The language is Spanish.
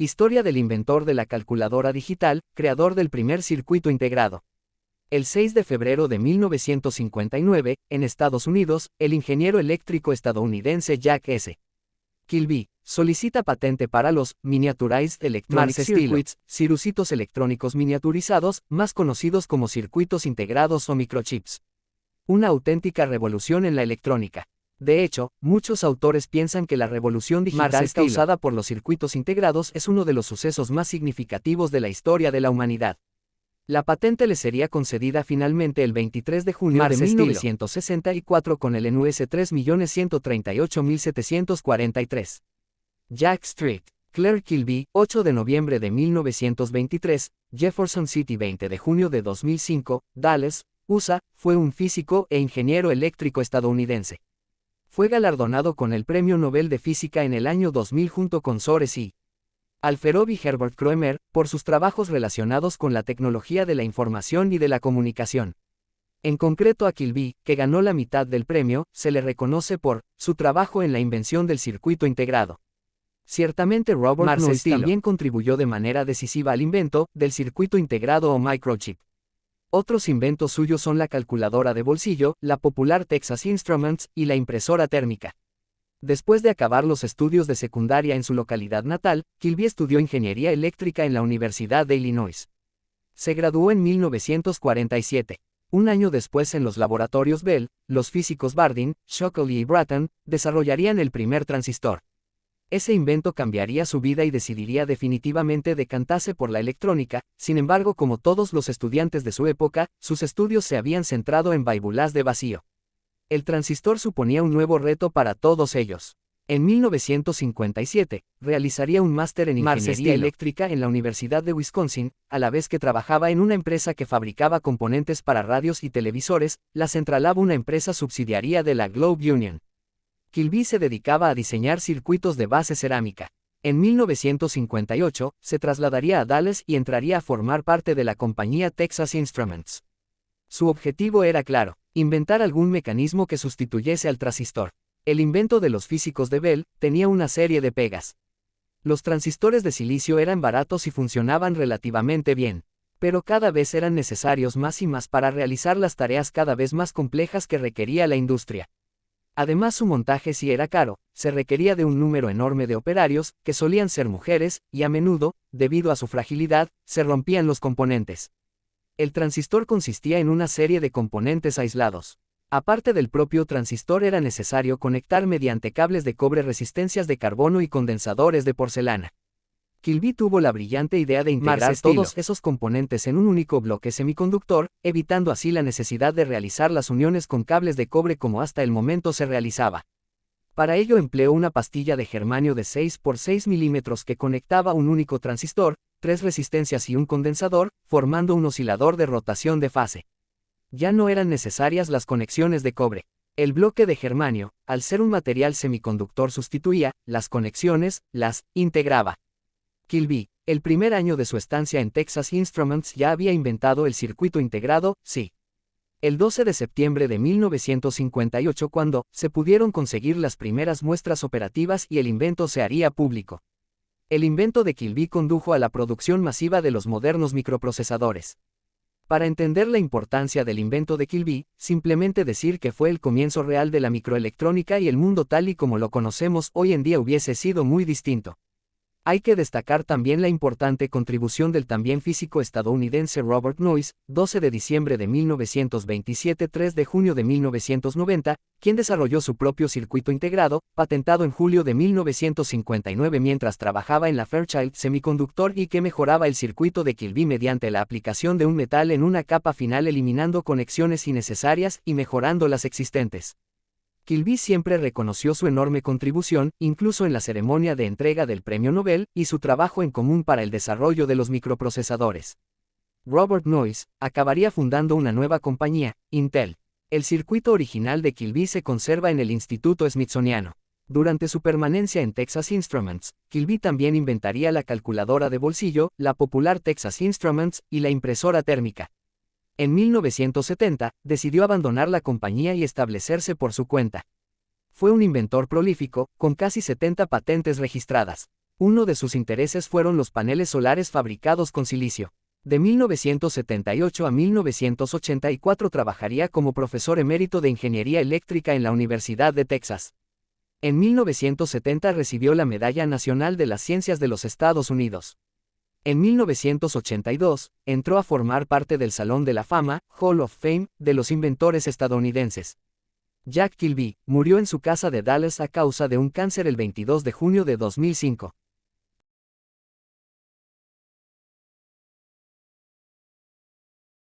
Historia del inventor de la calculadora digital, creador del primer circuito integrado. El 6 de febrero de 1959, en Estados Unidos, el ingeniero eléctrico estadounidense Jack S. Kilby solicita patente para los Miniaturized Electronic Circuits, circuitos electrónicos miniaturizados, más conocidos como circuitos integrados o microchips. Una auténtica revolución en la electrónica. De hecho, muchos autores piensan que la revolución digital causada por los circuitos integrados es uno de los sucesos más significativos de la historia de la humanidad. La patente le sería concedida finalmente el 23 de junio de 1964 con el NUS 3.138.743. Jack Street, Claire Kilby, 8 de noviembre de 1923, Jefferson City 20 de junio de 2005, Dallas, USA, fue un físico e ingeniero eléctrico estadounidense. Fue galardonado con el Premio Nobel de Física en el año 2000 junto con Sores y Alferov y Herbert Kroemer, por sus trabajos relacionados con la tecnología de la información y de la comunicación. En concreto a Kilby, que ganó la mitad del premio, se le reconoce por su trabajo en la invención del circuito integrado. Ciertamente Robert Noyce también contribuyó de manera decisiva al invento del circuito integrado o microchip. Otros inventos suyos son la calculadora de bolsillo, la popular Texas Instruments, y la impresora térmica. Después de acabar los estudios de secundaria en su localidad natal, Kilby estudió ingeniería eléctrica en la Universidad de Illinois. Se graduó en 1947. Un año después en los laboratorios Bell, los físicos Bardeen, Shockley y Brattain, desarrollarían el primer transistor. Ese invento cambiaría su vida y decidiría definitivamente decantarse por la electrónica. Sin embargo, como todos los estudiantes de su época, sus estudios se habían centrado en válvulas de vacío. El transistor suponía un nuevo reto para todos ellos. En 1957, realizaría un máster en ingeniería eléctrica en la Universidad de Wisconsin, a la vez que trabajaba en una empresa que fabricaba componentes para radios y televisores. La Centralab, una empresa subsidiaria de la Globe Union. Kilby se dedicaba a diseñar circuitos de base cerámica. En 1958, se trasladaría a Dallas y entraría a formar parte de la compañía Texas Instruments. Su objetivo era claro: inventar algún mecanismo que sustituyese al transistor. El invento de los físicos de Bell tenía una serie de pegas. Los transistores de silicio eran baratos y funcionaban relativamente bien, pero cada vez eran necesarios más y más para realizar las tareas cada vez más complejas que requería la industria. Además, su montaje sí era caro, se requería de un número enorme de operarios, que solían ser mujeres, y a menudo, debido a su fragilidad, se rompían los componentes. El transistor consistía en una serie de componentes aislados. Aparte del propio transistor, era necesario conectar mediante cables de cobre resistencias de carbono y condensadores de porcelana. Kilby tuvo la brillante idea de integrar todos esos componentes en un único bloque semiconductor, evitando así la necesidad de realizar las uniones con cables de cobre como hasta el momento se realizaba. Para ello empleó una pastilla de germanio de 6 por 6 milímetros que conectaba un único transistor, 3 resistencias y un condensador, formando un oscilador de rotación de fase. Ya no eran necesarias las conexiones de cobre. El bloque de germanio, al ser un material semiconductor, sustituía las conexiones, las integraba. Kilby, el primer año de su estancia en Texas Instruments, ya había inventado el circuito integrado, sí. El 12 de septiembre de 1958, cuando se pudieron conseguir las primeras muestras operativas y el invento se haría público. El invento de Kilby condujo a la producción masiva de los modernos microprocesadores. Para entender la importancia del invento de Kilby, simplemente decir que fue el comienzo real de la microelectrónica y el mundo tal y como lo conocemos hoy en día hubiese sido muy distinto. Hay que destacar también la importante contribución del también físico estadounidense Robert Noyce, 12 de diciembre de 1927 – 3 de junio de 1990, quien desarrolló su propio circuito integrado, patentado en julio de 1959 mientras trabajaba en la Fairchild Semiconductor, y que mejoraba el circuito de Kilby mediante la aplicación de un metal en una capa final, eliminando conexiones innecesarias y mejorando las existentes. Kilby siempre reconoció su enorme contribución, incluso en la ceremonia de entrega del Premio Nobel, y su trabajo en común para el desarrollo de los microprocesadores. Robert Noyce acabaría fundando una nueva compañía, Intel. El circuito original de Kilby se conserva en el Instituto Smithsoniano. Durante su permanencia en Texas Instruments, Kilby también inventaría la calculadora de bolsillo, la popular Texas Instruments, y la impresora térmica. En 1970, decidió abandonar la compañía y establecerse por su cuenta. Fue un inventor prolífico, con casi 70 patentes registradas. Uno de sus intereses fueron los paneles solares fabricados con silicio. De 1978 a 1984 trabajaría como profesor emérito de Ingeniería Eléctrica en la Universidad de Texas. En 1970 recibió la Medalla Nacional de las Ciencias de los Estados Unidos. En 1982, entró a formar parte del Salón de la Fama, Hall of Fame, de los inventores estadounidenses. Jack Kilby murió en su casa de Dallas a causa de un cáncer el 22 de junio de 2005.